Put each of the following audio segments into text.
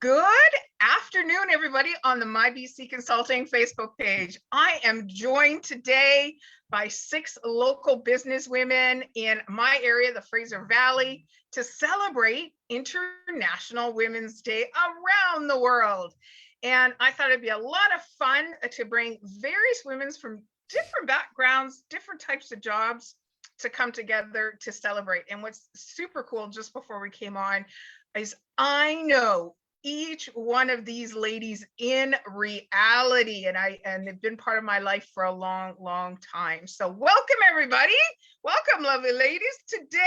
Good afternoon, everybody on the MyBC Consulting Facebook page. I am joined today by 6 local business women in my area, the Fraser Valley, to celebrate International Women's Day around the world. And I thought it'd be a lot of fun to bring various women from different backgrounds, different types of jobs to come together to celebrate. And what's super cool, just before we came on, is I know each one of these ladies in reality, and they've been part of my life for a long time. So welcome, everybody. Welcome, lovely ladies, today.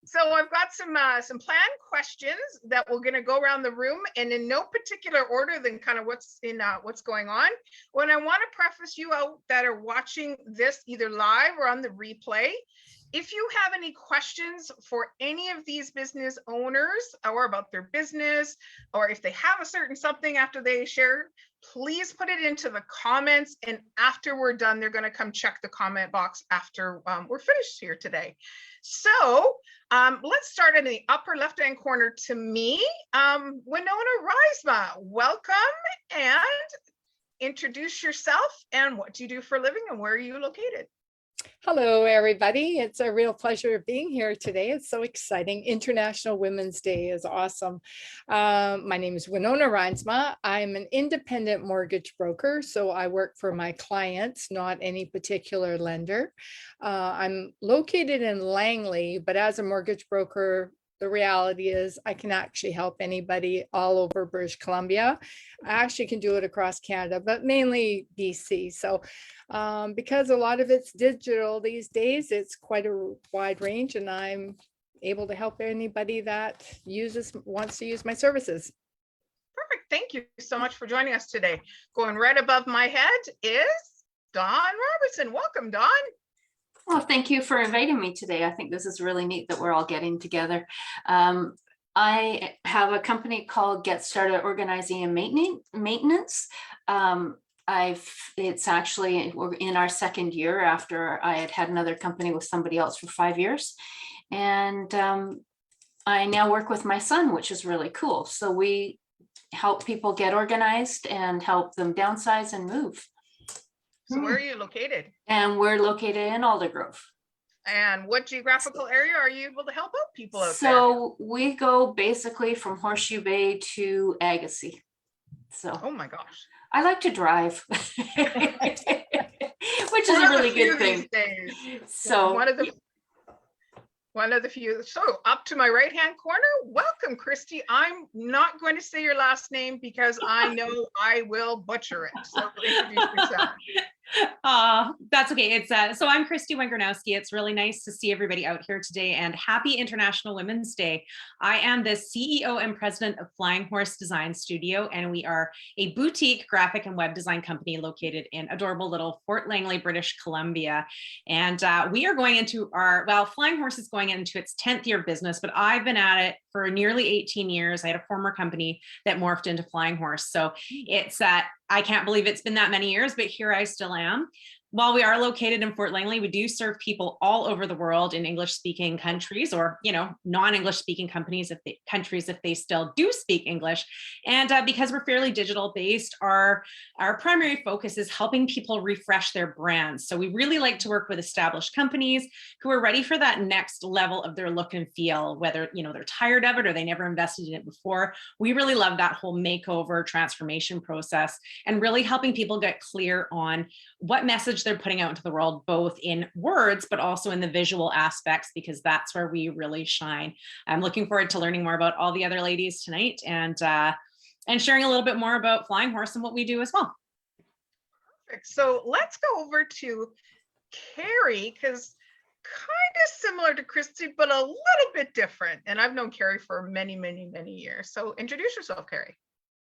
So I've got some planned questions that we're going to go around the room, and in no particular order than kind of what's going on. When I want to preface you out that are watching this either live or on the replay, if you have any questions for any of these business owners or about their business, or if they have a certain something after they share, please put it into the comments. And after we're done, they're going to come check the comment box after we're finished here today. So let's start in the upper left-hand corner to me. Winona Reinsma, welcome, and introduce yourself and what do you do for a living and where are you located? Hello, everybody. It's a real pleasure being here today. It's so exciting. International Women's Day is awesome. My name is Winona Reinsma. I'm an independent mortgage broker, so I work for my clients, not any particular lender. I'm located in Langley, but as a mortgage broker, the reality is I can actually help anybody all over British Columbia. I actually can do it across Canada, but mainly BC. So because a lot of it's digital these days, it's quite a wide range, and I'm able to help anybody that wants to use my services. Perfect. Thank you so much for joining us today. Going right above my head is Dawn Robertson. Welcome, Dawn. Well, thank you for inviting me today. I think this is really neat that we're all getting together. I have a company called Get Started Organizing and Maintenance. It's actually, we're in our second year after I had another company with somebody else for 5 years. And I now work with my son, which is really cool. So we help people get organized and help them downsize and move. So where are you located? And we're located in Aldergrove. And what geographical area are you able to help out people out there? So we go basically from Horseshoe Bay to Agassiz. So oh my gosh. I like to drive, which is a really good thing. So one of the few. So up to my right-hand corner, welcome, Christy. I'm not going to say your last name because I know I will butcher it. So introduce yourself. That's okay. It's so I'm Christy Wengernowski. It's really nice to see everybody out here today, and happy International Women's Day. I am the CEO and president of Flying Horse Design Studio, and we are a boutique graphic and web design company located in adorable little Fort Langley, British Columbia. And we are going into Flying Horse is going into its 10th year of business, but I've been at it for nearly 18 years. I had a former company that morphed into Flying Horse. So it's I can't believe it's been that many years, but here I still am. While we are located in Fort Langley, we do serve people all over the world in English-speaking countries, or non-English-speaking countries if they still do speak English. And because we're fairly digital-based, our primary focus is helping people refresh their brands. So we really like to work with established companies who are ready for that next level of their look and feel, whether they're tired of it or they never invested in it before. We really love that whole makeover transformation process, and really helping people get clear on what message they're putting out into the world, both in words, but also in the visual aspects, because that's where we really shine. I'm looking forward to learning more about all the other ladies tonight, and sharing a little bit more about Flying Horse and what we do as well. Perfect. So let's go over to Carrie, because kind of similar to Christy, but a little bit different. And I've known Carrie for many years. So introduce yourself, Carrie.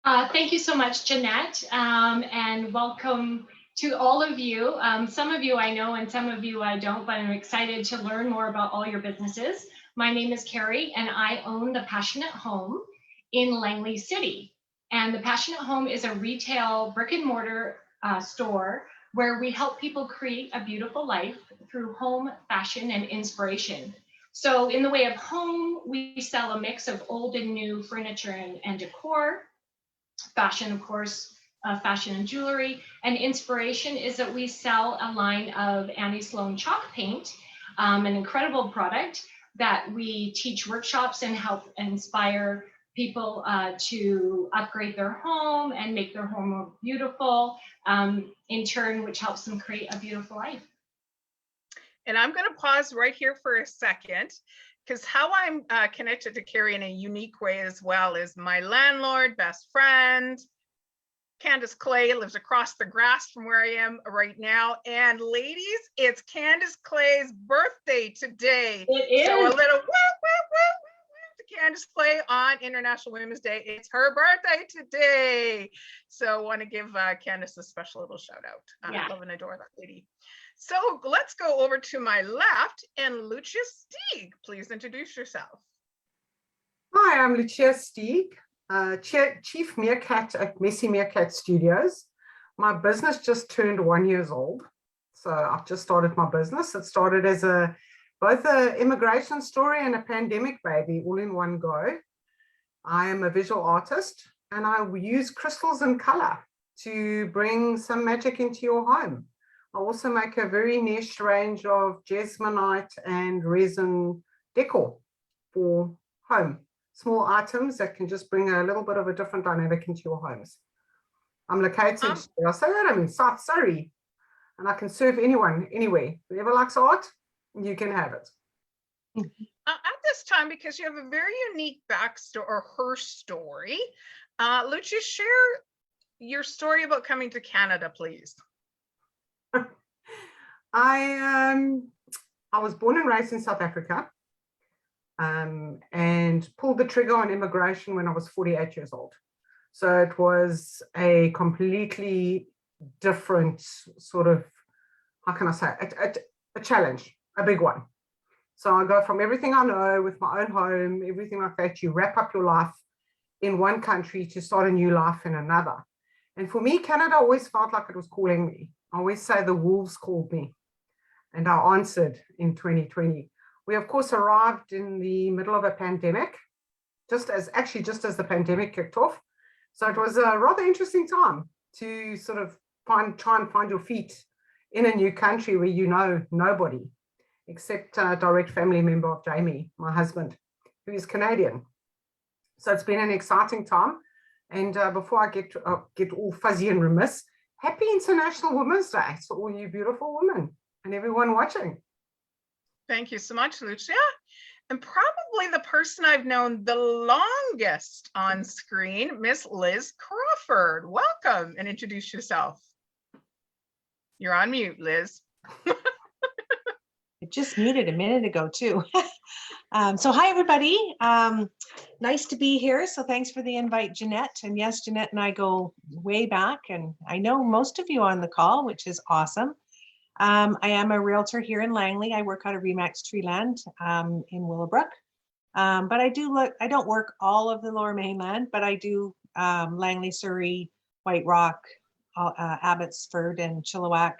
Thank you so much, Jeanette, and welcome to all of you. Some of you I know and some of you I don't, but I'm excited to learn more about all your businesses. My name is Carrie, and I own the Passionate Home in Langley City. And the Passionate Home is a retail brick and mortar store where we help people create a beautiful life through home, fashion, and inspiration. So in the way of home, we sell a mix of old and new furniture and decor. Fashion, of course, fashion and jewelry. And inspiration is that we sell a line of Annie Sloan chalk paint, an incredible product that we teach workshops and help inspire people to upgrade their home and make their home more beautiful, in turn, which helps them create a beautiful life. And I'm going to pause right here for a second, because how I'm connected to Carrie in a unique way as well is my landlord, best friend, Candace Clay, lives across the grass from where I am right now. And ladies, it's Candace Clay's birthday today. It is. So a little woo, woo, woo, to Candace Clay on International Women's Day. It's her birthday today. So I want to give Candace a special little shout out. Yeah. I love and adore that lady. So let's go over to my left, and Lucia Steeg, please introduce yourself. Hi, I'm Lucia Steeg, Chief Meerkat at Messy Meerkat Studios. My business just turned 1 year old, so I've just started my business. It started as both an immigration story and a pandemic baby all in one go. I am a visual artist, and I use crystals and color to bring some magic into your home. I also make a very niche range of jasminite and resin decor for home. Small items that can just bring a little bit of a different dynamic into your homes. I'm located, I say that, I'm in South Surrey, and I can serve anyone, anywhere. Whoever likes art, you can have it. At this time, because you have a very unique backstory, or her story, Lucia, share your story about coming to Canada, please. I was born and raised in South Africa, and pulled the trigger on immigration when I was 48 years old. So it was a completely different sort of, how can I say, a challenge, a big one. So I go from everything I know with my own home, everything like that, you wrap up your life in one country to start a new life in another. And for me, Canada always felt like it was calling me. I always say the wolves called me, and I answered in 2020. We, of course, arrived in the middle of a pandemic, just as the pandemic kicked off. So it was a rather interesting time to sort of try and find your feet in a new country where you know nobody, except a direct family member of Jamie, my husband, who is Canadian. So it's been an exciting time. And before I get all fuzzy and remiss, happy International Women's Day to all you beautiful women and everyone watching. Thank you so much, Lucia. And probably the person I've known the longest on screen, Miss Liz Crawford. Welcome, and introduce yourself. You're on mute, Liz. I just muted a minute ago too. So hi, everybody. Nice to be here. So thanks for the invite, Jeanette. And yes, Jeanette and I go way back, and I know most of you on the call, which is awesome. I am a realtor here in Langley. I work out of Remax Treeland in Willowbrook. But I don't work all of the Lower Mainland, but I do Langley, Surrey, White Rock, Abbotsford and Chilliwack,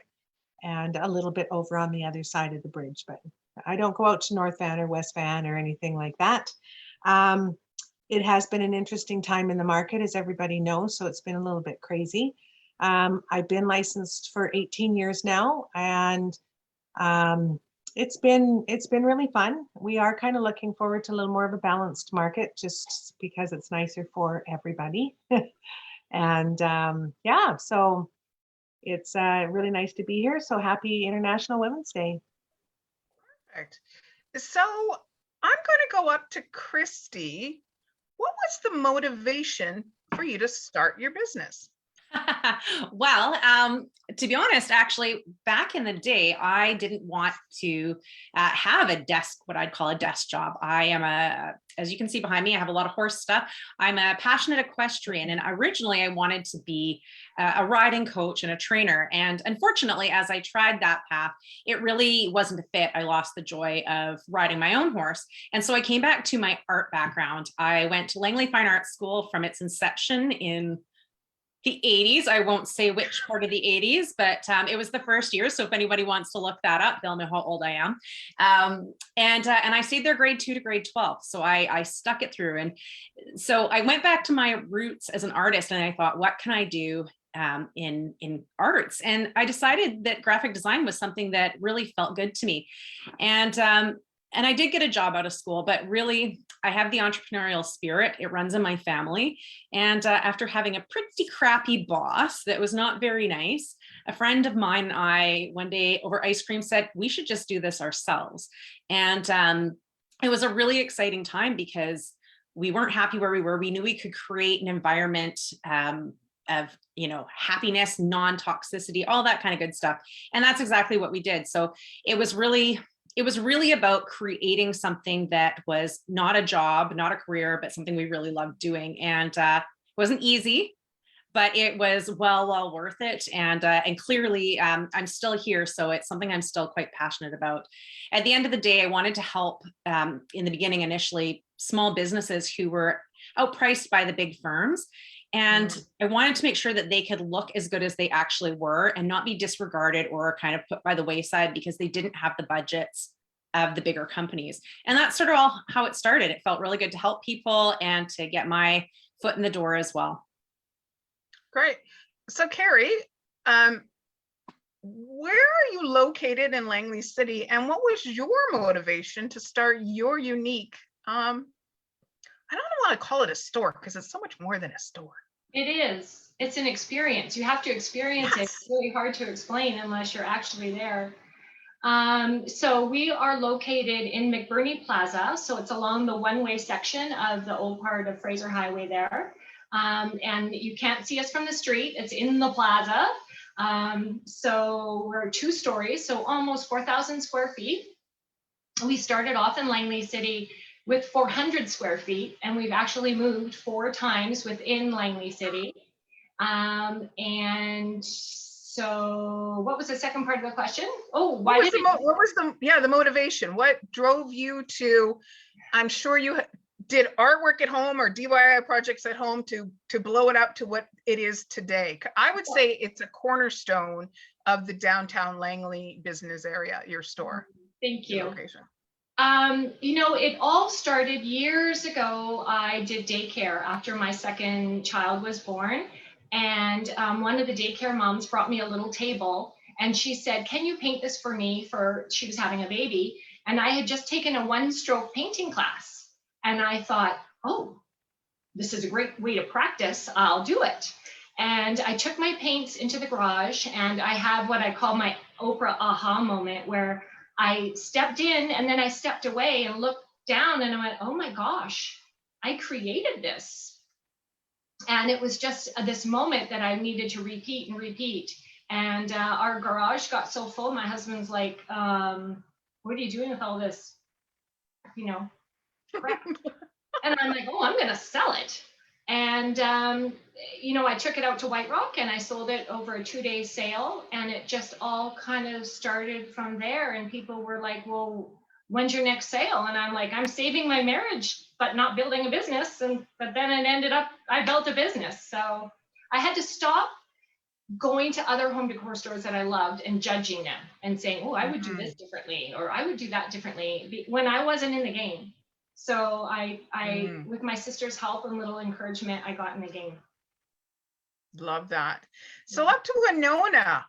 and a little bit over on the other side of the bridge, but I don't go out to North Van or West Van or anything like that. It has been an interesting time in the market, as everybody knows, so it's been a little bit crazy. I've been licensed for 18 years now, and it's been really fun. We are kind of looking forward to a little more of a balanced market, just because it's nicer for everybody. And yeah, so it's really nice to be here. So happy International Women's Day. Perfect. So I'm going to go up to Christy. What was the motivation for you to start your business? Well, to be honest, actually, back in the day, I didn't want to have a desk, what I'd call a desk job. I am as you can see behind me, I have a lot of horse stuff. I'm a passionate equestrian, and originally I wanted to be a riding coach and a trainer. And unfortunately, as I tried that path, it really wasn't a fit. I lost the joy of riding my own horse. And so I came back to my art background. I went to Langley Fine Arts School from its inception in the 80s. I won't say which part of the 80s, but it was the first year. So if anybody wants to look that up, they'll know how old I am. And I stayed there grade 2 to grade 12. So I stuck it through. And so I went back to my roots as an artist, and I thought, what can I do in arts? And I decided that graphic design was something that really felt good to me. And I did get a job out of school, but really I have the entrepreneurial spirit. It runs in my family. And after having a pretty crappy boss that was not very nice, a friend of mine and I one day over ice cream said, we should just do this ourselves. And it was a really exciting time because we weren't happy where we were. We knew we could create an environment of, you know, happiness, non-toxicity, all that kind of good stuff. And that's exactly what we did. So it was really about creating something that was not a job, not a career, but something we really loved doing. And it wasn't easy, but it was well worth it. And clearly I'm still here. So it's something I'm still quite passionate about. At the end of the day, I wanted to help in the beginning, initially, small businesses who were outpriced by the big firms. And I wanted to make sure that they could look as good as they actually were and not be disregarded or kind of put by the wayside because they didn't have the budgets of the bigger companies. And that's sort of all how it started. It felt really good to help people and to get my foot in the door as well. Great. So Carrie, where are you located in Langley City, and what was your motivation to start your unique, I don't want to call it a store because it's so much more than a store. It is. It's an experience. You have to experience it. It's really hard to explain unless you're actually there. So we are located in McBurney Plaza. So it's along the one-way section of the old part of Fraser Highway there. And you can't see us from the street. It's in the plaza. So we're 2 stories, so almost 4,000 square feet. We started off in Langley City with 400 square feet, and we've actually moved 4 times within Langley City. And so what was the second part of the question? Oh, what was the motivation? What drove you to, I'm sure you did artwork at home or DIY projects at home to blow it up to what it is today. I would say it's a cornerstone of the downtown Langley business area, your store. Thank you. Location. You know, it all started years ago. I did daycare after my second child was born. And one of the daycare moms brought me a little table and she said, can you paint this for me? She was having a baby. And I had just taken a 1-stroke painting class. And I thought, oh, this is a great way to practice. I'll do it. And I took my paints into the garage, and I had what I call my Oprah Aha Moment, where I stepped in and then I stepped away and looked down and I went, oh my gosh, I created this. And it was just this moment that I needed to repeat and repeat. And our garage got so full, my husband's like, what are you doing with all this, you know, crap? And I'm like, oh, I'm gonna sell it. And, you know, I took it out to White Rock and I sold it over a 2-day sale, and it just all kind of started from there. And people were like, well, when's your next sale? And I'm like, I'm saving my marriage, but not building a business. But then it ended up, I built a business. So I had to stop going to other home decor stores that I loved and judging them and saying, oh, I would do this differently, or I would do that differently, when I wasn't in the game. So I with my sister's help and little encouragement, I got in the game. Love that. So up to Winona,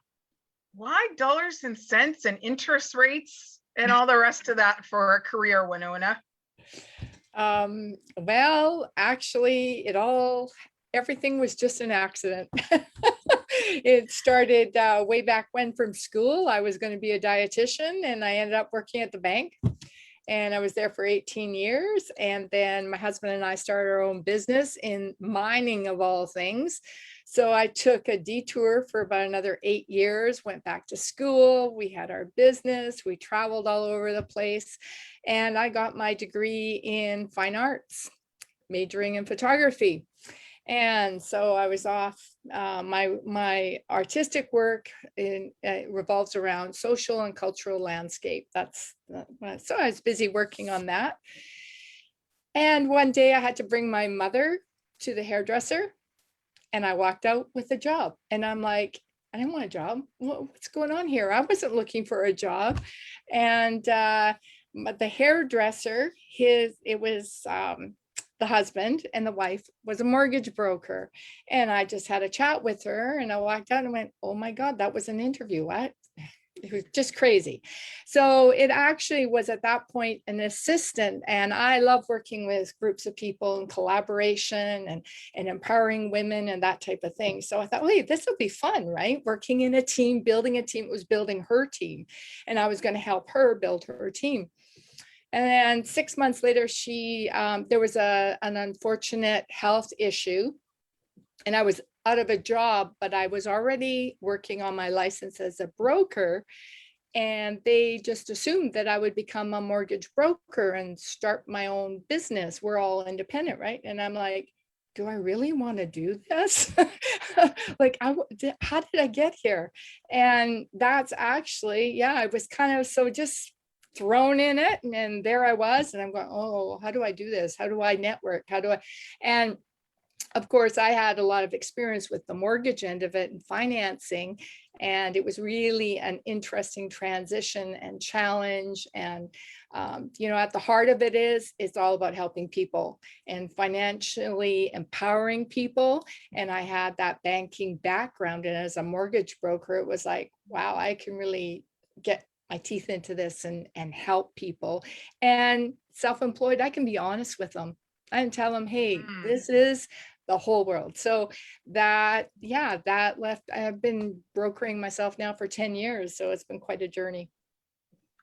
why dollars and cents and interest rates and all the rest of that for a career, Winona? Well, actually, everything was just an accident. It started way back when from school. I was going to be a dietitian, and I ended up working at the bank. And I was there for 18 years. And then my husband and I started our own business in mining, of all things. So I took a detour for about another 8 years, went back to school. We had our business. We traveled all over the place. And I got my degree in fine arts, majoring in photography. And so I was off. My artistic work revolves around social and cultural landscape. So I was busy working on that. And one day I had to bring my mother to the hairdresser. and I walked out with a job. And I'm like, I didn't want a job. What's going on here? I wasn't looking for a job. And the hairdresser, it was the husband, and the wife was a mortgage broker. And I just had a chat with her, and I walked out and went, oh my God, that was an interview. What? It was just crazy. So it actually was at that point an assistant, and I love working with groups of people and collaboration and empowering women and that type of thing. So I thought, wait, this will be fun, right? Working in a team, building a team. It was building her team, and I was going to help her build her team. And then 6 months later, there was an unfortunate health issue, and I was out of a job, but I was already working on my license as a broker, and they just assumed that I would become a mortgage broker and start my own business. We're all independent, right? And I'm like, do I really want to do this? Like, how did I get here? And that's actually, yeah, I was kind of so just thrown in it, and there I was, and I'm going, oh, how do I do this? How do I network? And of course, I had a lot of experience with the mortgage end of it and financing, and it was really an interesting transition and challenge. And, at the heart of it it's all about helping people and financially empowering people. And I had that banking background, and as a mortgage broker, it was like, wow, I can really get my teeth into this and help people. And self-employed, I can be honest with them. I can tell them, hey, this is the whole world. So that left. I've been brokering myself now for 10 years. So it's been quite a journey.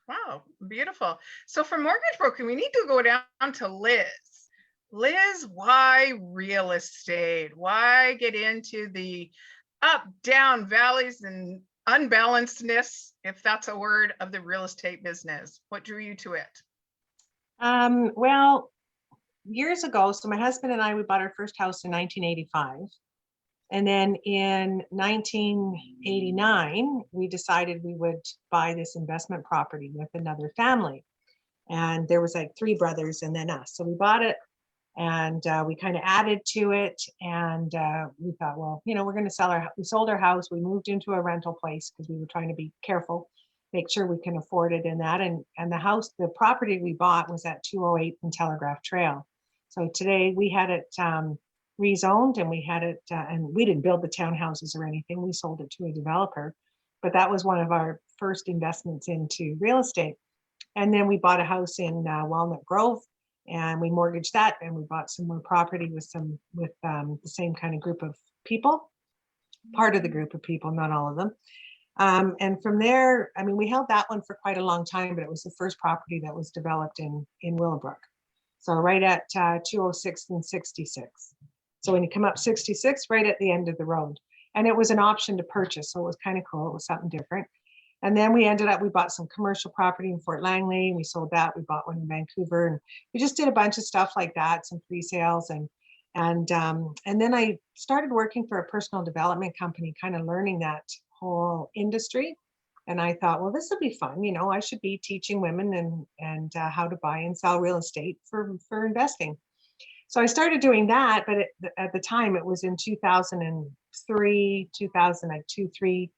Wow, beautiful. So for mortgage broking, we need to go down to Liz. Liz, why real estate? Why get into the up, down, valleys, and unbalancedness, if that's a word, of the real estate business? What drew you to it? Well, years ago, so my husband and I, we bought our first house in 1985. And then in 1989, we decided we would buy this investment property with another family. And there was like 3 brothers and then us. So we bought it, and we kind of added to it. And we thought, well, we're going to we sold our house. We moved into a rental place because we were trying to be careful, make sure we can afford it in that. And the property we bought was at 208 and Telegraph Trail. So today we had it rezoned, and we had it, and we didn't build the townhouses or anything. We sold it to a developer, but that was one of our first investments into real estate. And then we bought a house in Walnut Grove, and we mortgaged that, and we bought some more property with the same kind of group of people, part of the group of people, not all of them. And from there, we held that one for quite a long time, but it was the first property that was developed in Willowbrook. So right at 206 and 66. So when you come up 66, right at the end of the road. And it was an option to purchase. So it was kind of cool. It was something different. And then we bought some commercial property in Fort Langley. We sold that. We bought one in Vancouver. And we just did a bunch of stuff like that, some pre-sales. And then I started working for a personal development company, kind of learning that whole industry. And I thought, well, this will be fun. I should be teaching women and how to buy and sell real estate for investing. So I started doing that, but at the time it was in 2003, 2003.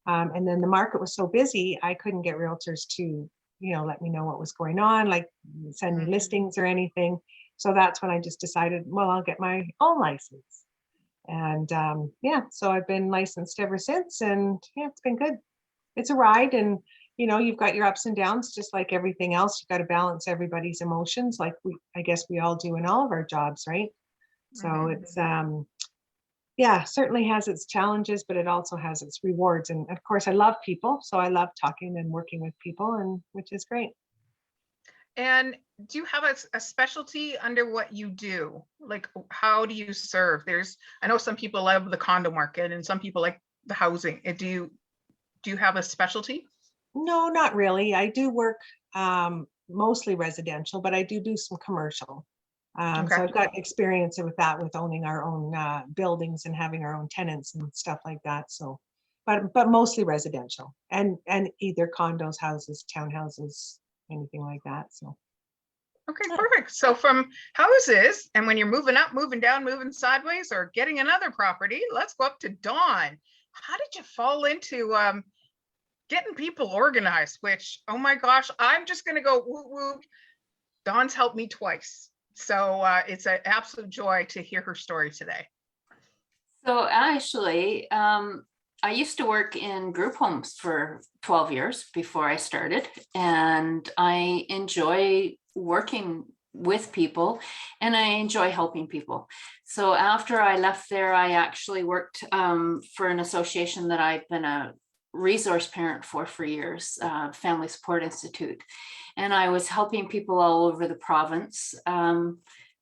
And then the market was so busy, I couldn't get realtors to, let me know what was going on, like send me listings or anything. So that's when I just decided, well, I'll get my own license. And so I've been licensed ever since, and it's been good. It's a ride, and you've got your ups and downs, just like everything else. You've got to balance everybody's emotions, like I guess we all do in all of our jobs, right? So it's certainly has its challenges, but it also has its rewards. And of course, I love people, so I love talking and working with people, and which is great. And do you have a specialty under what you do? Like, how do you serve? I know some people love the condo market, and some people like the housing. Do you have a specialty? No, not really. I do work mostly residential, but I do some commercial. Okay. So I've got experience with that, with owning our own buildings and having our own tenants and stuff like that. So, but mostly residential, and either condos, houses, townhouses, anything like that. So. Okay, perfect. So from houses, and when you're moving up, moving down, moving sideways, or getting another property, let's go up to Dawn. How did you fall into getting people organized? Which, oh my gosh, I'm just going to go woo woo. Dawn's helped me twice. So it's an absolute joy to hear her story today. So actually, I used to work in group homes for 12 years before I started, and I enjoy working with people and I enjoy helping people. So after I left there, I actually worked for an association that I've been a resource parent for years, Family Support Institute. And I was helping people all over the province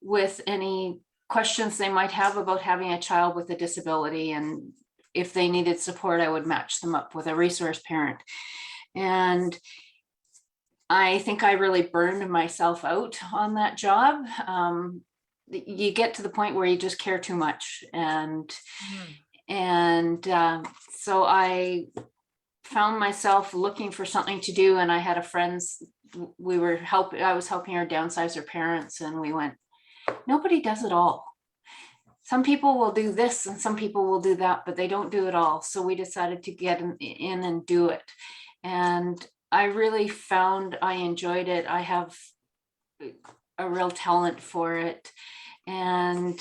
with any questions they might have about having a child with a disability. And if they needed support, I would match them up with a resource parent. And I think I really burned myself out on that job. You get to the point where you just care too much. So I found myself looking for something to do, and I had a friend's, I was helping her downsize her parents, and we went, nobody does it all. Some people will do this and some people will do that, but they don't do it all. So we decided to get in and do it. And I really found I enjoyed it. I have a real talent for it. And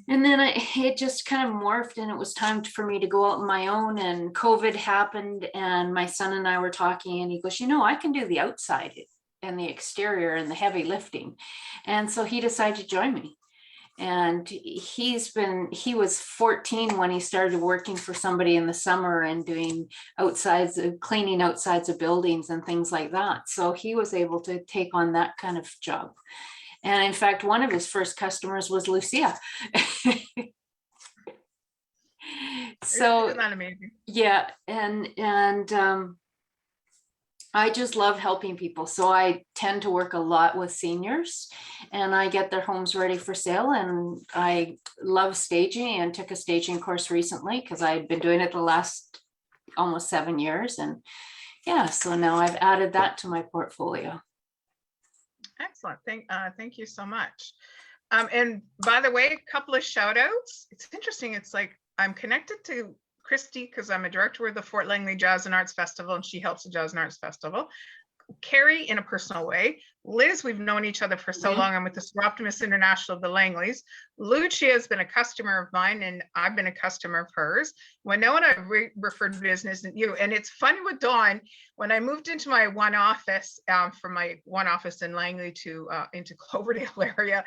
then it just kind of morphed, and it was time for me to go out on my own, and COVID happened, and my son and I were talking, and he goes, I can do the outside and the exterior and the heavy lifting. And so he decided to join me. And he was 14 when he started working for somebody in the summer and doing cleaning outsides of buildings and things like that. So he was able to take on that kind of job. And in fact, one of his first customers was Lucia. So isn't that amazing? Yeah. And I just love helping people. So I tend to work a lot with seniors, and I get their homes ready for sale. And I love staging, and took a staging course recently because I'd been doing it the last almost 7 years. And yeah, so now I've added that to my portfolio. Excellent. Thank you so much. And by the way, a couple of shout outs. It's interesting. It's like I'm connected to Christy because I'm a director of the Fort Langley Jazz and Arts Festival, and she helps the Jazz and Arts Festival. Carrie in a personal way. Liz, we've known each other for so long. I'm with the Super Optimist International of the Langleys. Lucia has been a customer of mine, and I've been a customer of hers. Winona, I referred business, and you. And it's funny with Dawn, when I moved into my one office, from my one office in Langley to into Cloverdale area,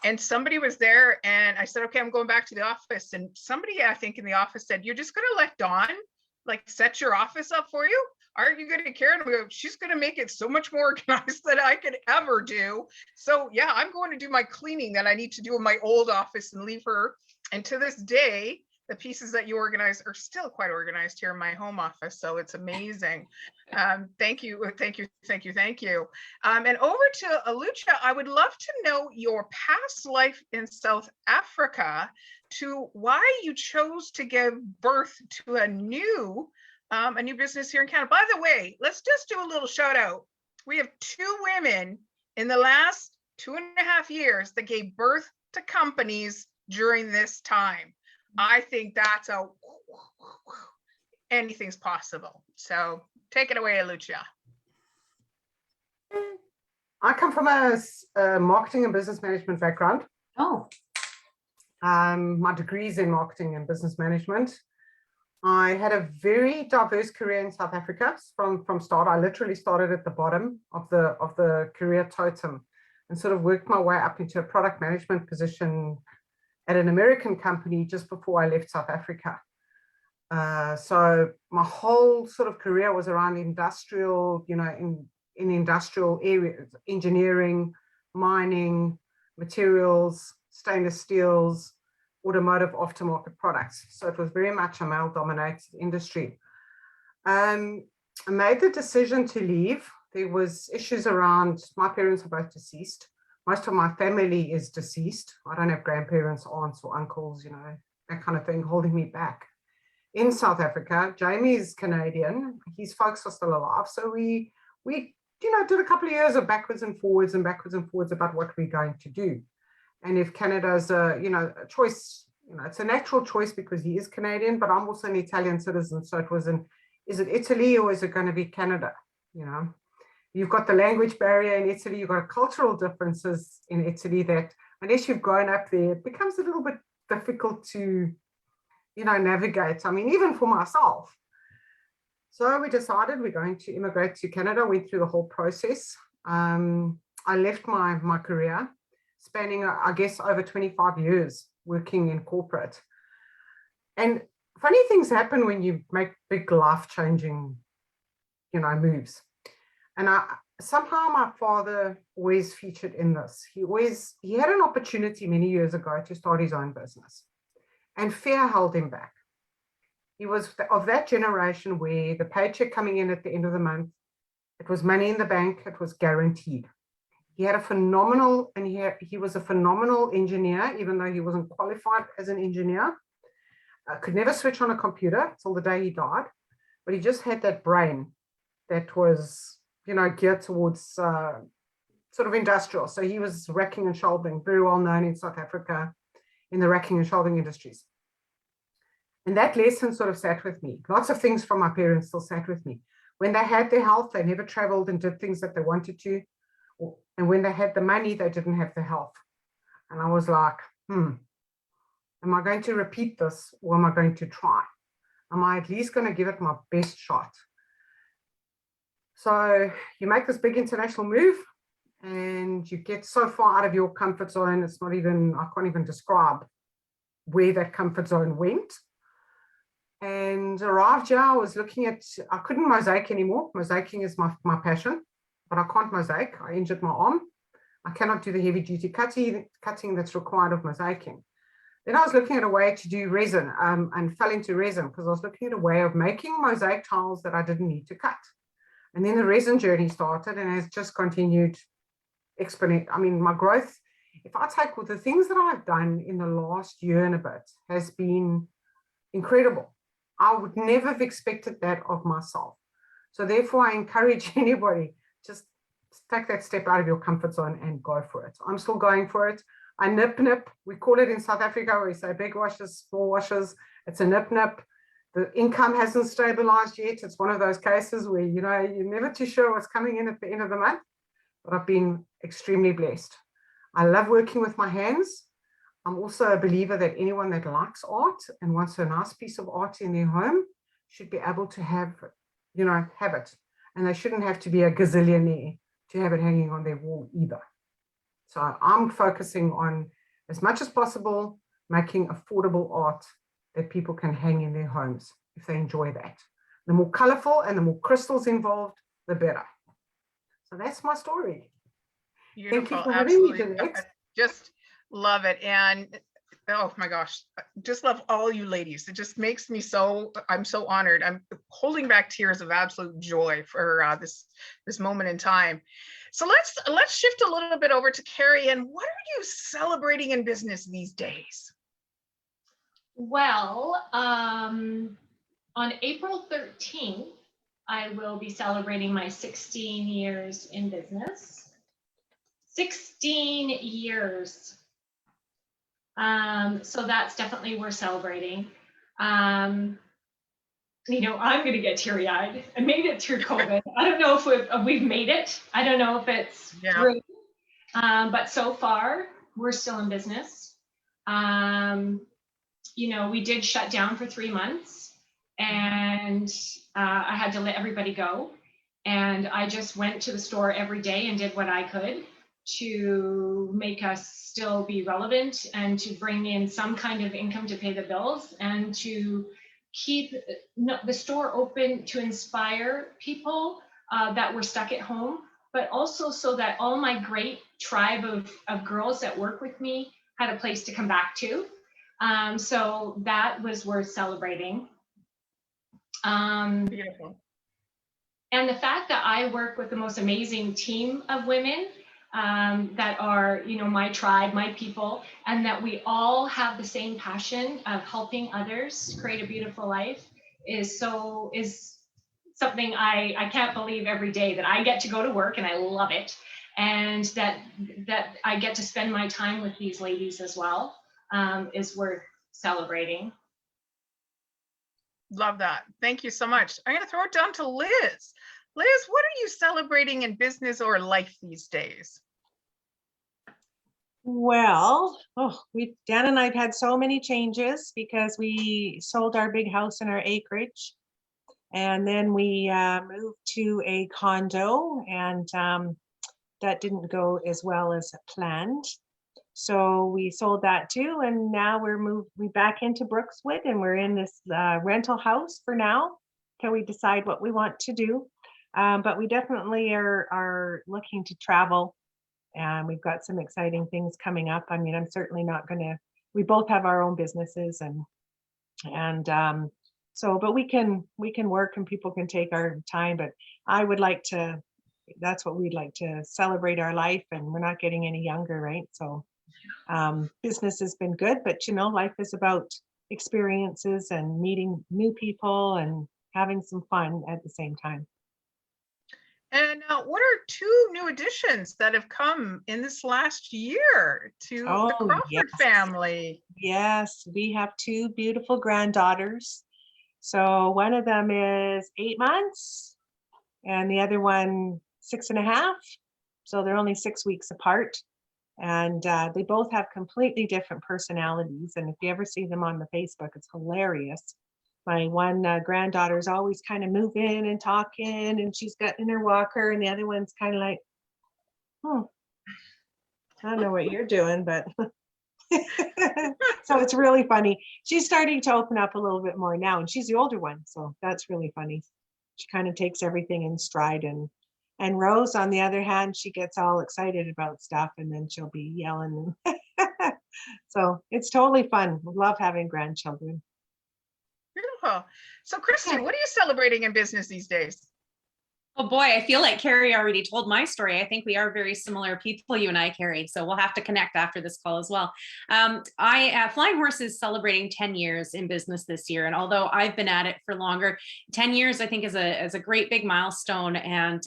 and somebody was there, and I said, okay, I'm going back to the office. And somebody, I think in the office said, you're just going to let Dawn like set your office up for you? Aren't you going to care? And we go, she's going to make it so much more organized than I could ever do. So yeah, I'm going to do my cleaning that I need to do in my old office and leave her. And to this day, the pieces that you organize are still quite organized here in my home office. So it's amazing. Thank you. And over to Lucia, I would love to know your past life in South Africa, to why you chose to give birth to a new business here in Canada. By the way, let's just do a little shout out. We have 2 women in the last 2.5 years that gave birth to companies during this time. I think that's anything's possible. So take it away, Lucia. I come from a marketing and business management background. Oh. My degree is in marketing and business management. I had a very diverse career in South Africa from start. I literally started at the bottom of the career totem and sort of worked my way up into a product management position at an American company just before I left South Africa. So my whole sort of career was around industrial, in industrial areas, engineering, mining, materials, stainless steels, automotive aftermarket products. So it was very much a male-dominated industry. I made the decision to leave. There was issues around, my parents are both deceased. Most of my family is deceased. I don't have grandparents, aunts or uncles, that kind of thing holding me back. In South Africa, Jamie's Canadian, his folks are still alive. So we did a couple of years of backwards and forwards about what we're going to do. And if Canada's a choice, it's a natural choice because he is Canadian, but I'm also an Italian citizen. So it was is it Italy or is it going to be Canada? You've got the language barrier in Italy, you've got cultural differences in Italy that unless you've grown up there, it becomes a little bit difficult to, navigate. I mean, even for myself. So we decided we're going to immigrate to Canada, went through the whole process. I left my career, spanning, I guess, over 25 years working in corporate. And funny things happen when you make big life-changing, moves. And somehow my father always featured in this. He had an opportunity many years ago to start his own business, and fear held him back. He was of that generation where the paycheck coming in at the end of the month, it was money in the bank, it was guaranteed. He had a phenomenal, and he was a phenomenal engineer, even though he wasn't qualified as an engineer. Could never switch on a computer till the day he died, but he just had that brain that was, geared towards sort of industrial. So he was racking and shelving, very well known in South Africa in the racking and shelving industries. And that lesson sort of sat with me. Lots of things from my parents still sat with me. When they had their health, they never traveled and did things that they wanted to. And when they had the money, they didn't have the health. And I was like, am I going to repeat this or am I going to try? Am I at least going to give it my best shot? So you make this big international move and you get so far out of your comfort zone. It's not even, I can't even describe where that comfort zone went. And arrived here, I was looking at, I couldn't mosaic anymore. Mosaicing is my passion, but I can't mosaic. I injured my arm. I cannot do the heavy duty cutting that's required of mosaicing. Then I was looking at a way to do resin and fell into resin because I was looking at a way of making mosaic tiles that I didn't need to cut. And then the resin journey started and has just continued exponentially. I mean, my growth, if I take with the things that I've done in the last year and a bit, has been incredible. I would never have expected that of myself. So therefore, I encourage anybody, just take that step out of your comfort zone and go for it. I'm still going for it. I nip. We call it in South Africa, where we say big washes, small washes. It's a nip. The income hasn't stabilized yet. It's one of those cases where, you're never too sure what's coming in at the end of the month, but I've been extremely blessed. I love working with my hands. I'm also a believer that anyone that likes art and wants a nice piece of art in their home should be able to have it. And they shouldn't have to be a gazillionaire to have it hanging on their wall either. So I'm focusing on, as much as possible, making affordable art that people can hang in their homes if they enjoy that. The more colorful and the more crystals involved, the better. So that's my story. Beautiful. Thank you for having me, Absolutely. Jeanette. Just love it. And oh my gosh, just love all you ladies. It just makes me I'm so honored. I'm holding back tears of absolute joy for this moment in time. So let's shift a little bit over to Carrie. And what are you celebrating in business these days? Well, on April 13th, I will be celebrating my 16 years in business. 16 years. So that's definitely worth celebrating. I'm going to get teary-eyed. I made it through COVID. I don't know if we've made it. I don't know if it's through. But so far, we're still in business. We did shut down for 3 months, and I had to let everybody go. And I just went to the store every day and did what I could to make us still be relevant and to bring in some kind of income to pay the bills and to keep the store open to inspire people that were stuck at home, but also so that all my great tribe of girls that work with me had a place to come back to. So that was worth celebrating. Beautiful. And the fact that I work with the most amazing team of women that are, my tribe, my people, and that we all have the same passion of helping others create a beautiful life is something I can't believe every day, that I get to go to work and I love it. And that I get to spend my time with these ladies as well, is worth celebrating. Love that. Thank you so much. I'm going to throw it down to Liz. Liz, what are you celebrating in business or life these days? Well, Dan and I've had so many changes because we sold our big house and our acreage, and then we moved to a condo, and that didn't go as well as planned. So we sold that too, and now we're back into Brookswood, and we're in this rental house for now till we decide what we want to do. But we definitely are looking to travel. And we've got some exciting things coming up. I mean, I'm certainly not we both have our own businesses, but we can work and people can take our time, but that's what we'd like to celebrate our life, and we're not getting any younger, right? So business has been good, but life is about experiences and meeting new people and having some fun at the same time. And what are 2 new additions that have come in this last year to the Crawford family? Yes, we have 2 beautiful granddaughters. So one of them is 8 months and the other one 6.5. So they're only 6 weeks apart. And they both have completely different personalities. And if you ever see them on the Facebook, it's hilarious. My one granddaughter is always kind of moving and talking, and she's got in her walker, and the other one's kind of like, I don't know what you're doing, but so it's really funny. She's starting to open up a little bit more now, and she's the older one, so that's really funny. She kind of takes everything in stride, and Rose, on the other hand, she gets all excited about stuff, and then she'll be yelling. So it's totally fun. We love having grandchildren. Beautiful. So Christy, what are you celebrating in business these days? Oh boy, I feel like Carrie already told my story. I think we are very similar people, you and I, Carrie. So we'll have to connect after this call as well. Flying Horse is celebrating 10 years in business this year. And although I've been at it for longer, 10 years, I think is a great big milestone. And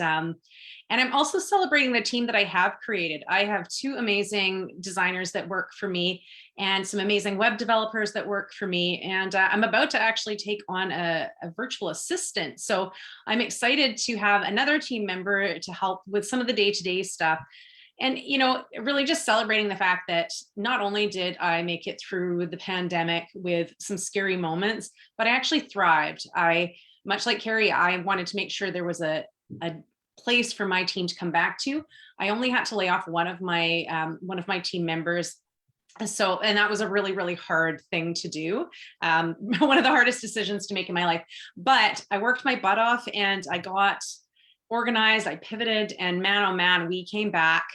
I'm also celebrating the team that I have created. I have 2 amazing designers that work for me and some amazing web developers that work for me. And I'm about to actually take on a virtual assistant. So I'm excited to have another team member to help with some of the day-to-day stuff. And, really just celebrating the fact that not only did I make it through the pandemic with some scary moments, but I actually thrived. Much like Carrie, I wanted to make sure there was a place for my team to come back to. I only had to lay off one of my team members. So, and that was a really, really hard thing to do. One of the hardest decisions to make in my life, but I worked my butt off and I got organized, I pivoted, and man, oh man, we came back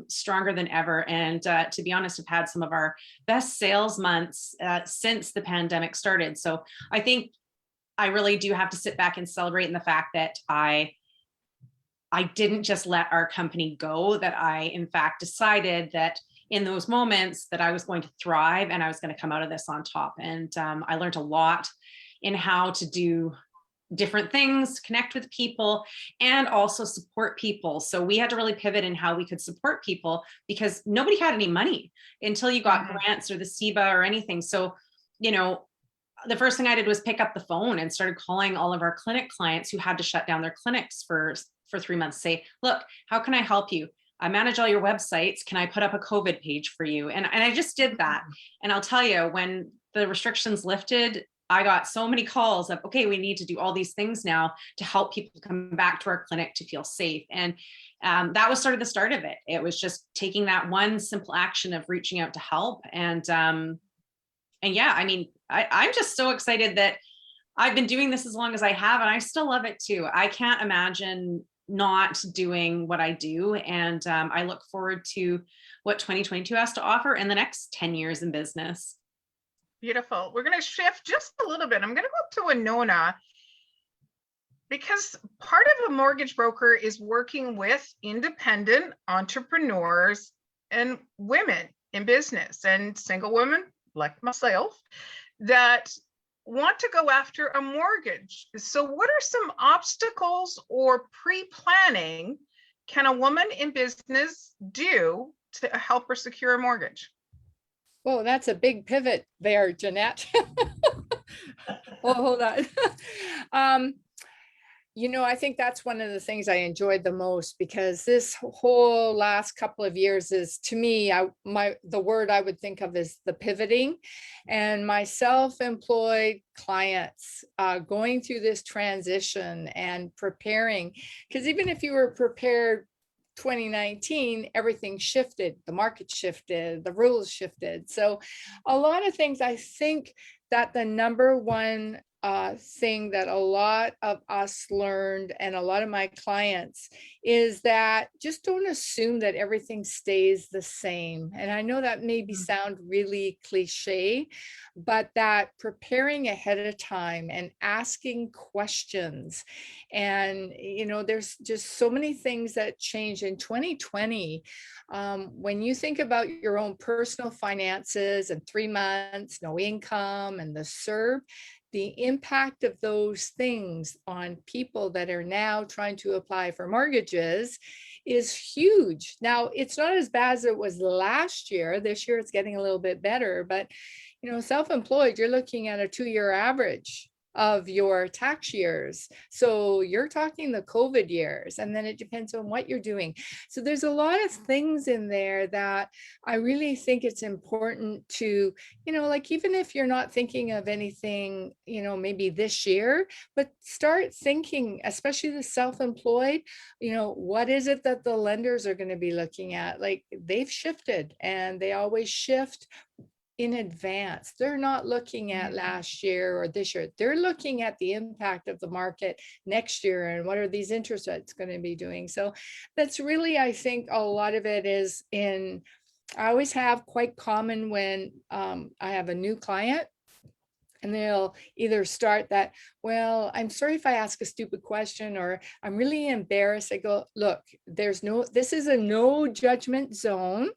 stronger than ever. And to be honest, I've had some of our best sales months since the pandemic started. So I think I really do have to sit back and celebrate in the fact that I didn't just let our company go, that I, in fact, decided that in those moments that I was going to thrive and I was going to come out of this on top. And I learned a lot in how to do different things, connect with people, and also support people. So we had to really pivot in how we could support people because nobody had any money until you got grants or the SEBA or anything. So, the first thing I did was pick up the phone and started calling all of our clinic clients who had to shut down their clinics for 3 months, say, look, how can I help you? I manage all your websites. Can I put up a COVID page for you? And I just did that. And I'll tell you, when the restrictions lifted, I got so many calls of, okay, we need to do all these things now to help people come back to our clinic to feel safe. And that was sort of the start of it. It was just taking that one simple action of reaching out to help. And yeah, I mean, I'm just so excited that I've been doing this as long as I have, and I still love it too. I can't imagine not doing what I do. And I look forward to what 2022 has to offer in the next 10 years in business. Beautiful. We're going to shift just a little bit. I'm going to go up to Winona because part of a mortgage broker is working with independent entrepreneurs and women in business and single women like myself that want to go after a mortgage. So what are some obstacles or pre-planning can a woman in business do to help her secure a mortgage? Whoa, that's a big pivot there, Jeanette. Well, hold on. I think that's one of the things I enjoyed the most, because this whole last couple of years is, to me, the word I would think of is the pivoting, and my self-employed clients going through this transition and preparing, because even if you were prepared 2019, everything shifted, the market shifted, the rules shifted. So a lot of things, I think that the number one thing that a lot of us learned, and a lot of my clients, is that just don't assume that everything stays the same. And I know that maybe sound really cliche, but that preparing ahead of time and asking questions, and there's just so many things that change in 2020. When you think about your own personal finances and 3 months, no income, and the CERB, the impact of those things on people that are now trying to apply for mortgages is huge. Now, it's not as bad as it was last year. This year it's getting a little bit better, but self-employed, you're looking at a 2-year average of your tax years. So you're talking the COVID years, and then it depends on what you're doing. So there's a lot of things in there that I really think it's important to, like, even if you're not thinking of anything, maybe this year, but start thinking, especially the self-employed, what is it that the lenders are going to be looking at? Like, they've shifted, and they always shift in advance. They're not looking at last year or this year. They're looking at the impact of the market next year, and what are these interest rates going to be doing. So that's really, I think, a lot of it is I always have quite common when I have a new client, and they'll either start that, well, I'm sorry if I ask a stupid question, or I'm really embarrassed. I go, look, this is a no judgment zone.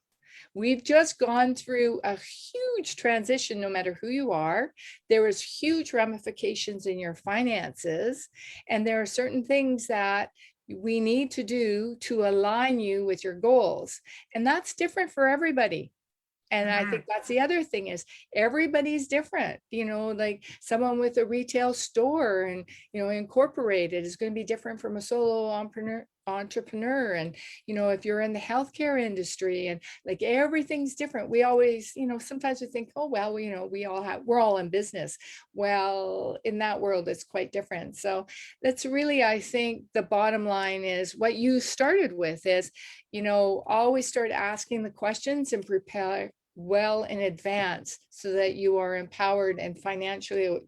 We've just gone through a huge transition, no matter who you are. There was huge ramifications in your finances, and there are certain things that we need to do to align you with your goals. And that's different for everybody. And I think that's the other thing, is everybody's different. Like someone with a retail store and, incorporated is going to be different from a solo entrepreneur. And, if you're in the healthcare industry, and like everything's different. We always, sometimes we think, oh, well, we're all in business. Well, in that world, it's quite different. So that's really, I think, the bottom line is what you started with is, always start asking the questions and prepare well in advance, so that you are empowered and financially,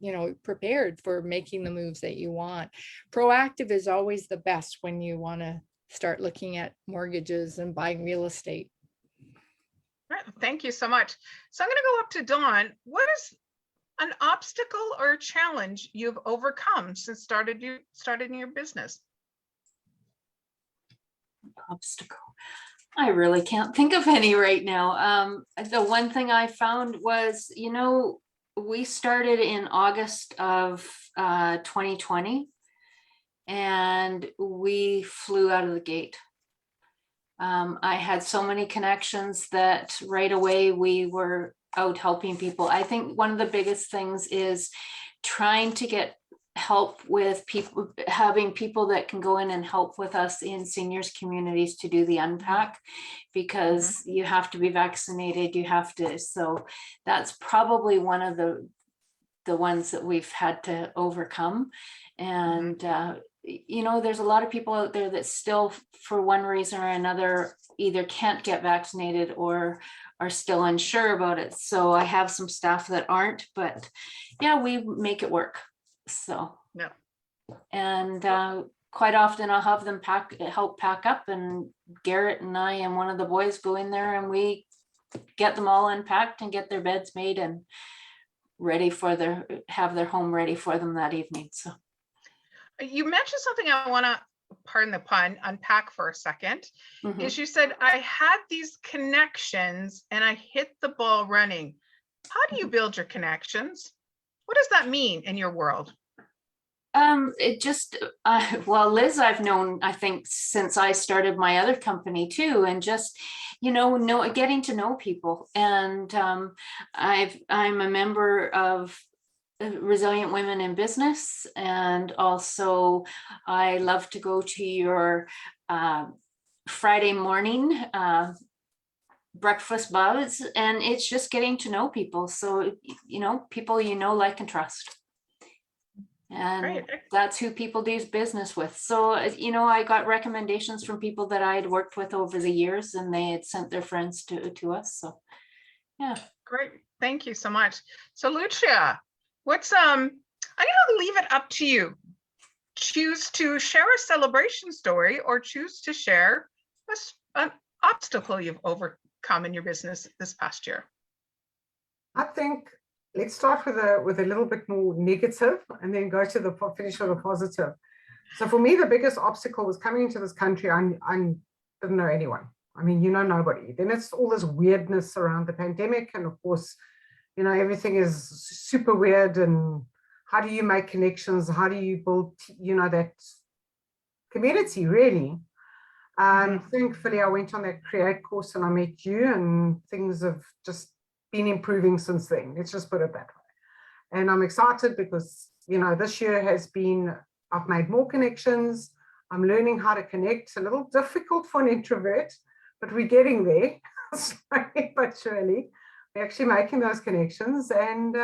prepared for making the moves that you want. Proactive is always the best when you want to start looking at mortgages and buying real estate. All right, thank you so much. So I'm going to go up to Dawn. What is an obstacle or a challenge you've overcome since starting your business? Obstacle. I really can't think of any right now. The one thing I found was, we started in August of 2020, and we flew out of the gate. I had so many connections that right away we were out helping people. I think one of the biggest things is trying to get help with people, having people that can go in and help with us in seniors communities to do the unpack, because you have to be vaccinated, so that's probably one of the ones that we've had to overcome. And there's a lot of people out there that still, for one reason or another, either can't get vaccinated or are still unsure about it. So I have some staff that aren't, but yeah, we make it work. So, no. And quite often I'll have them help pack up, and Garrett and I and one of the boys go in there and we get them all unpacked and get their beds made and ready for have their home ready for them that evening. So you mentioned something I want to, pardon the pun, unpack for a second. Is you said, I had these connections and I hit the ball running. How do you build your connections? What does that mean in your world? It just, well, Liz, I've known, I think, since I started my other company too, and just, getting to know people. And I'm a member of Resilient Women in Business, and also I love to go to your Friday morning breakfast buzz, and it's just getting to know people. So, people like and trust. And Great. that's who people do business with. So, I got recommendations from people that I had worked with over the years, and they had sent their friends to us. So, yeah. Great. Thank you so much. So Lucia, what's I'm gonna leave it up to you. Choose to share a celebration story or choose to share an obstacle you've overcome in your business this past year. I think let's start with a little bit more negative and then go to the finish of the positive. So for me, the biggest obstacle was coming into this country. I didn't know anyone. I mean, nobody. Then it's all this weirdness around the pandemic. And of course, everything is super weird. And how do you make connections? How do you build, that community, really? Thankfully, I went on that Create course and I met you, and things have just been improving since then. Let's just put it that way. And I'm excited because, this year has been, I've made more connections. I'm learning how to connect. It's a little difficult for an introvert, but we're getting there, slowly but surely. We're actually making those connections, and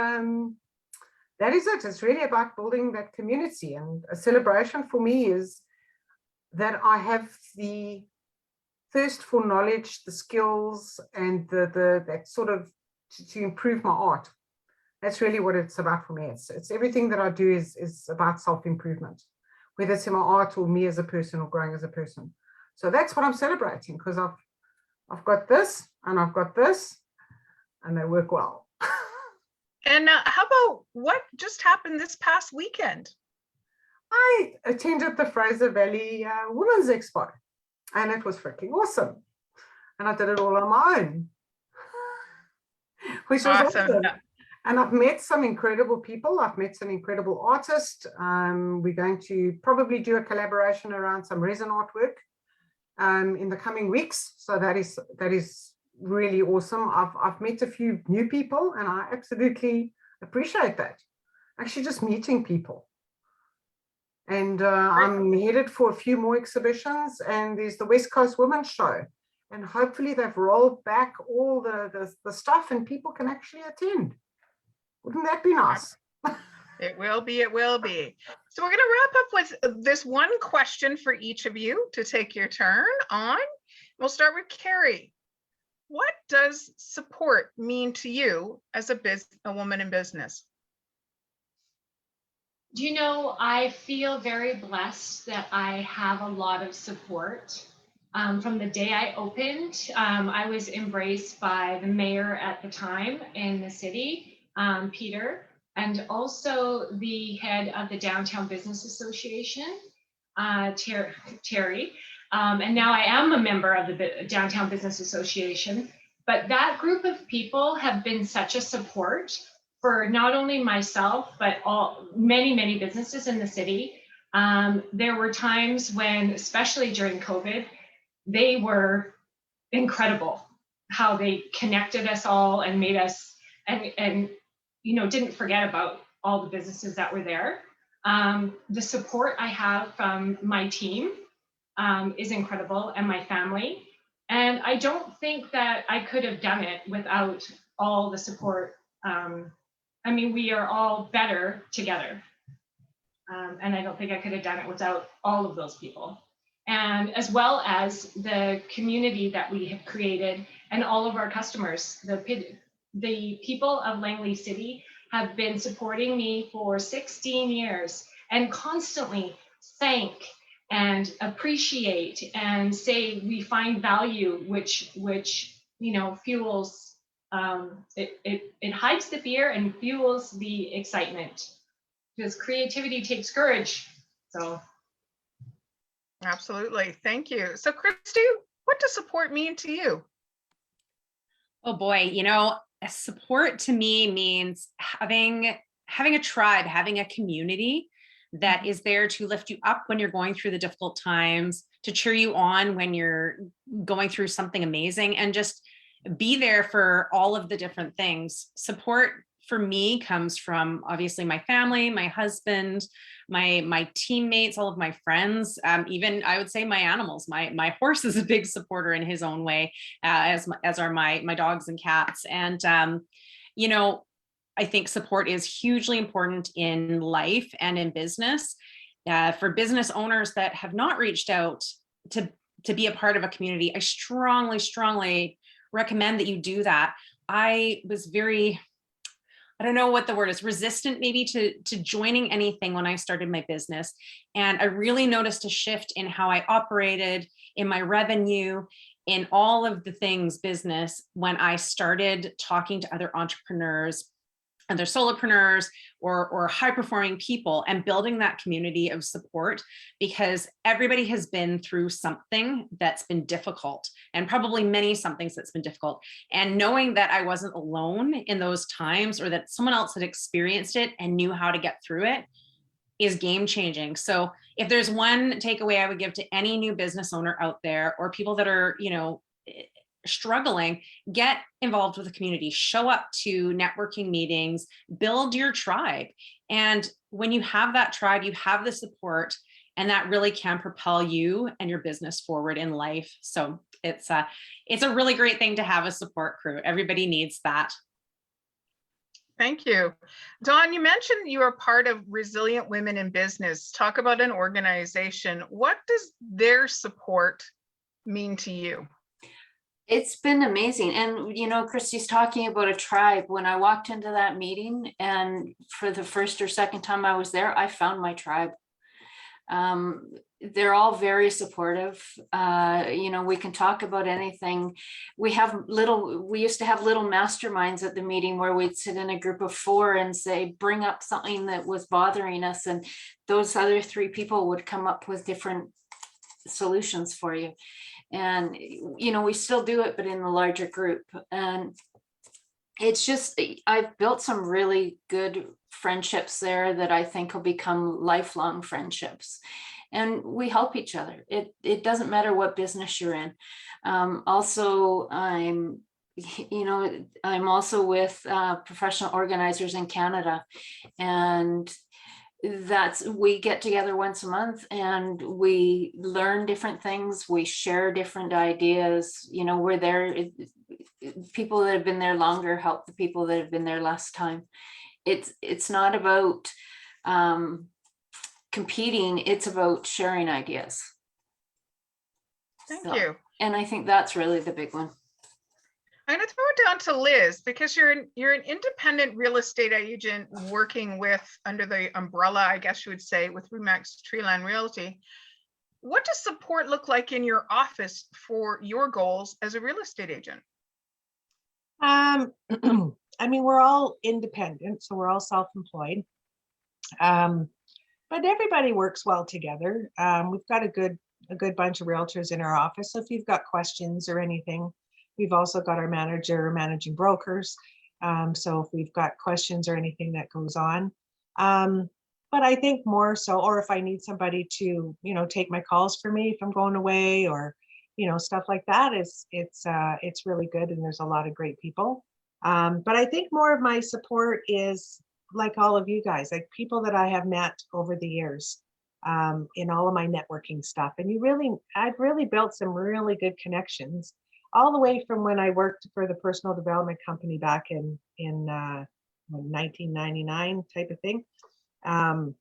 that is it. It's really about building that community. And a celebration for me is that I have the thirst for knowledge, the skills, and that sort of to improve my art. That's really what it's about for me. It's everything that I do is about self-improvement, whether it's in my art or me as a person or growing as a person. So that's what I'm celebrating, because I've got this and I've got this, and they work well. And how about what just happened this past weekend? I attended the Fraser Valley Women's Expo, and it was freaking awesome. And I did it all on my own, which was awesome. And I've met some incredible people. I've met some incredible artists. We're going to probably do a collaboration around some resin artwork in the coming weeks. So that is really awesome. I've met a few new people, and I absolutely appreciate that. Actually, just meeting people. And I'm headed for a few more exhibitions, and there's the West Coast Women's Show. And hopefully they've rolled back all the stuff and people can actually attend. Wouldn't that be nice? It will be, it will be. So we're going to wrap up with this one question for each of you to take your turn on. We'll start with Carrie. What does support mean to you as a woman in business? I feel very blessed that I have a lot of support. From the day I opened, I was embraced by the mayor at the time in the city, Peter, and also the head of the Downtown Business Association, Terry. And now I am a member of the Downtown Business Association. But that group of people have been such a support for not only myself, but many businesses in the city. There were times when, especially during COVID, they were incredible, how they connected us all and made us, and didn't forget about all the businesses that were there. The support I have from my team is incredible, and my family. And I don't think that I could have done it without all the support. We are all better together. And I don't think I could have done it without all of those people. And as well as the community that we have created and all of our customers. The people of Langley City have been supporting me for 16 years and constantly thank and appreciate and say we find value, which fuels, it hides the fear and fuels the excitement, because creativity takes courage. So. Absolutely. Thank you. So Christy, what does support mean to you? Oh boy, support to me means having having a tribe, having a community that is there to lift you up when you're going through the difficult times, to cheer you on when you're going through something amazing, and just be there for all of the different things. Support for me comes from obviously my family, my husband, my teammates, all of my friends, even I would say my animals. My horse is a big supporter in his own way, as are my dogs and cats. And you know, I think support is hugely important in life and in business. For business owners that have not reached out to be a part of a community, I strongly recommend that you do that. I was very, I don't know what the word is, resistant maybe to joining anything when I started my business. And I really noticed a shift in how I operated, in my revenue, in all of the things business, when I started talking to other entrepreneurs, other solopreneurs, or high performing people, and building that community of support, because everybody has been through something that's been difficult, and probably many somethings that's been difficult. And knowing that I wasn't alone in those times, or that someone else had experienced it and knew how to get through it, is game changing. So if there's one takeaway I would give to any new business owner out there, or people that are, you know, struggling, get involved with the community, show up to networking meetings, build your tribe. And when you have that tribe, you have the support, and that really can propel you and your business forward in life. So it's a really great thing to have a support crew. Everybody needs that. Thank you. Dawn, you mentioned you are part of Resilient Women in Business. Talk about an organization. What does their support mean to you? It's been amazing. And, you know, Christy's talking about a tribe. When I walked into that meeting, and for the first or second time I was there, I found my tribe. They're all very supportive. You know, we can talk about anything. We used to have little masterminds at the meeting where we'd sit in a group of 4 and say, bring up something that was bothering us. And those other 3 people would come up with different solutions for you. And, you know, we still do it, but in a larger group. And it's just, I've built some really good friendships there that I think will become lifelong friendships. And we help each other. It doesn't matter what business you're in. Also, I'm also with professional organizers in Canada, and we get together once a month and we learn different things. We share different ideas. You know, we're there. People that have been there longer help the people that have been there less time. It's not about competing. It's about sharing ideas. Thank you. And I think that's really the big one. I'm going to throw it down to Liz, because you're an independent real estate agent working with, under the umbrella, I guess you would say, with Remax Treeland Realty. What does support look like in your office for your goals as a real estate agent? I mean, we're all independent, so we're all self-employed. But everybody works well together. We've got a good bunch of realtors in our office. So if you've got questions or anything, we've also got our managing brokers. So if we've got questions or anything that goes on. But I think more so, or if I need somebody to, you know, take my calls for me if I'm going away, or, you know, stuff like that, it's really good. And there's a lot of great people. But I think more of my support is like all of you guys, like people that I have met over the years, in all of my networking stuff. And I've really built some really good connections, all the way from when I worked for the personal development company back in 1999 type of thing. And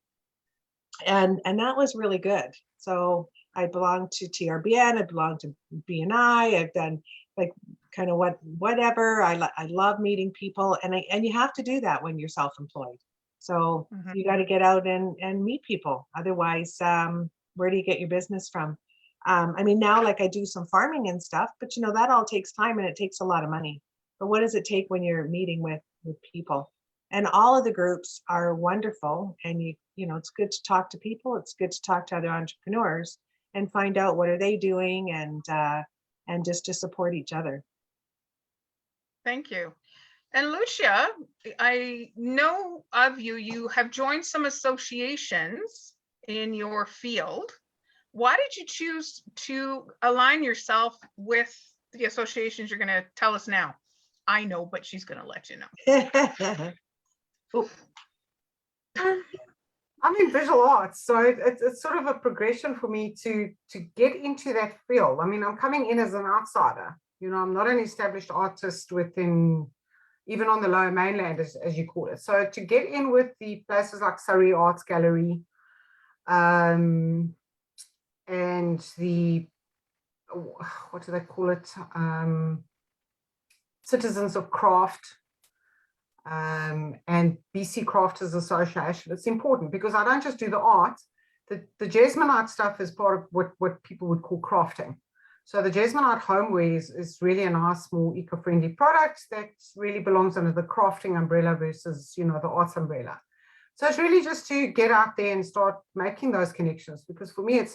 that was really good. So I belonged to TRBN, I belonged to BNI, I've done like kind of whatever. I love meeting people, and you have to do that when you're self-employed. So you got to get out and meet people. Otherwise, where do you get your business from? I mean, now, like, I do some farming and stuff, but you know, that all takes time and it takes a lot of money. But what does it take when you're meeting with people? And all of the groups are wonderful. And you know, it's good to talk to people. It's good to talk to other entrepreneurs and find out what are they doing, and just to support each other. Thank you. And Lucia, I know of you, you have joined some associations in your field. Why did you choose to align yourself with the associations you're going to tell us now? I know, but she's going to let you know. Oh, I'm in visual arts, so it's sort of a progression for me to get into that field. I mean, I'm coming in as an outsider. You know, I'm not an established artist within, even on the lower mainland, as you call it. So to get in with the places like Surrey Arts Gallery, and the, what do they call it? Citizens of Craft, and BC Crafters Association. It's important because I don't just do the art. The Jasminite stuff is part of what people would call crafting. So the Jasminite homeware is really a nice, small, eco-friendly product that really belongs under the crafting umbrella versus, you know, the arts umbrella. So it's really just to get out there and start making those connections, because for me, it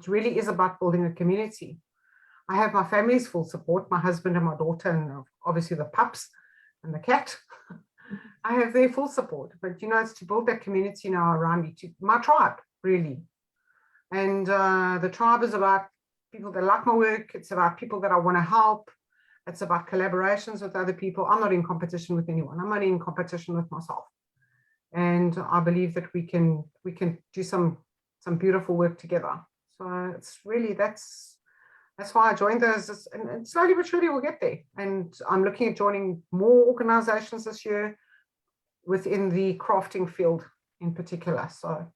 really is about building a community. I have my family's full support, my husband and my daughter, and obviously the pups and the cat. I have their full support, but you know, it's to build that community now around me, to my tribe, really. And the tribe is about people that like my work. It's about people that I want to help. It's about collaborations with other people. I'm not in competition with anyone. I'm only in competition with myself. And I believe that we can do some beautiful work together. So it's really, that's why I joined those, and slowly but surely we'll get there. And I'm looking at joining more organizations this year within the crafting field in particular. So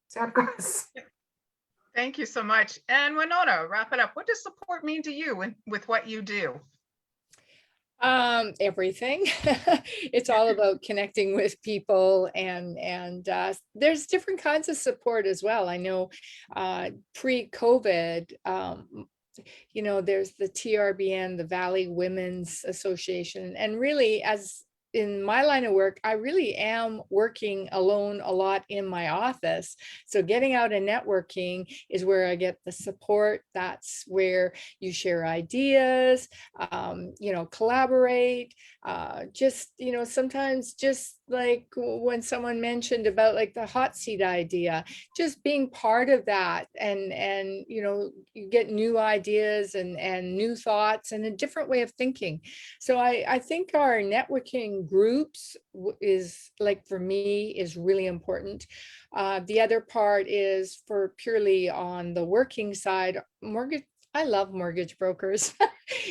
see how it goes. Thank you so much. And Winona, wrap it up. What does support mean to you with what you do? Everything. It's all about connecting with people, and there's different kinds of support as well. I know pre-COVID, you know, there's the TRBN, the Valley Women's Association, and really, as in my line of work, I really am working alone a lot in my office. So getting out and networking is where I get the support. That's where you share ideas, you know, collaborate, just, you know, sometimes just like when someone mentioned about like the hot seat idea, just being part of that, and you know, you get new ideas and new thoughts and a different way of thinking. So I think our networking groups is, like, for me, is really important. The other part is for purely on the working side, mortgage. I love mortgage brokers.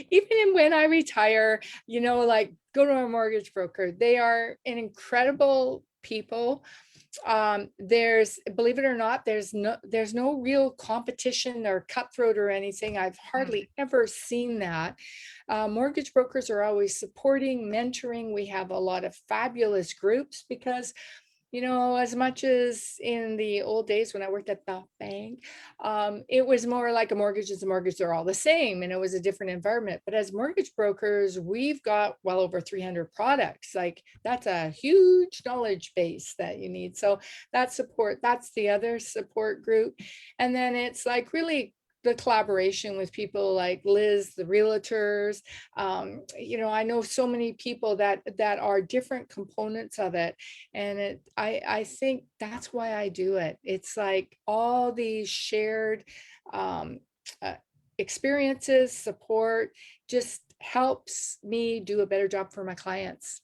Even when I retire, you know, like, go to a mortgage broker. They are an incredible people. There's, believe it or not, there's no real competition or cutthroat or anything. I've hardly ever seen that. Mortgage brokers are always supporting, mentoring. We have a lot of fabulous groups because, you know, as much as in the old days when I worked at the bank, it was more like a mortgage is a mortgage, they're all the same, and it was a different environment. But as mortgage brokers, we've got well over 300 products. Like, that's a huge knowledge base that you need. So that support, that's the other support group. And then it's like really the collaboration with people like Liz, the realtors. You know, I know so many people that are different components of it. And I think that's why I do it. It's like all these shared experiences, support, just helps me do a better job for my clients.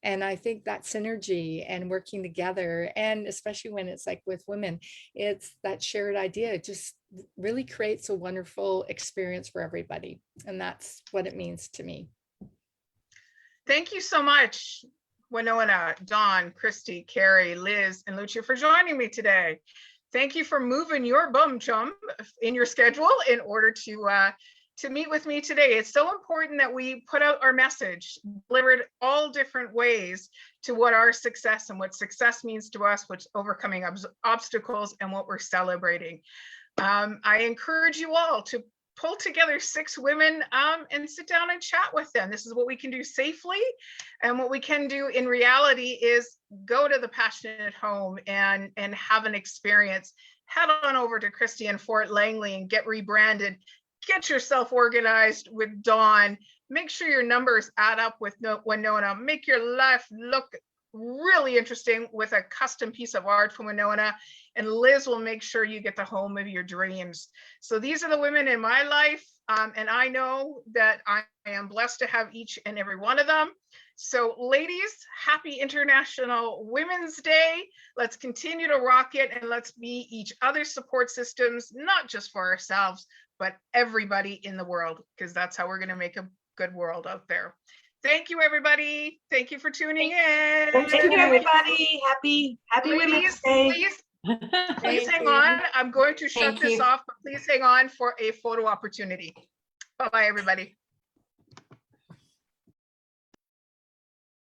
And I think that synergy and working together, and especially when it's like with women, it's that shared idea. It just really creates a wonderful experience for everybody. And that's what it means to me. Thank you so much, Winona, Dawn, Christy, Carrie, Liz, and Lucia, for joining me today. Thank you for moving your bum chum in your schedule in order to meet with me today. It's so important that we put out our message, delivered all different ways to what our success and what success means to us, what's overcoming obstacles, and what we're celebrating. I encourage you all to pull together 6 women and sit down and chat with them. This is what we can do safely. And what we can do in reality is go to the Passionate Home and have an experience. Head on over to Christie and Fort Langley and get rebranded. Get yourself organized with Dawn Make sure your numbers add up with Winona. Make your life look really interesting with a custom piece of art from Winona. And Liz will make sure you get the home of your dreams. So these are the women in my life. And I know that I am blessed to have each and every one of them. So ladies, happy International Women's Day. Let's continue to rock it, and let's be each other's support systems, not just for ourselves, but everybody in the world, because that's how we're going to make a good world out there. Thank you, everybody. Thank you for tuning in. Thank you, everybody. Happy Women's Day. Please hang on. I'm going to shut Thank this you. off, but please hang on for a photo opportunity. Bye-bye, everybody.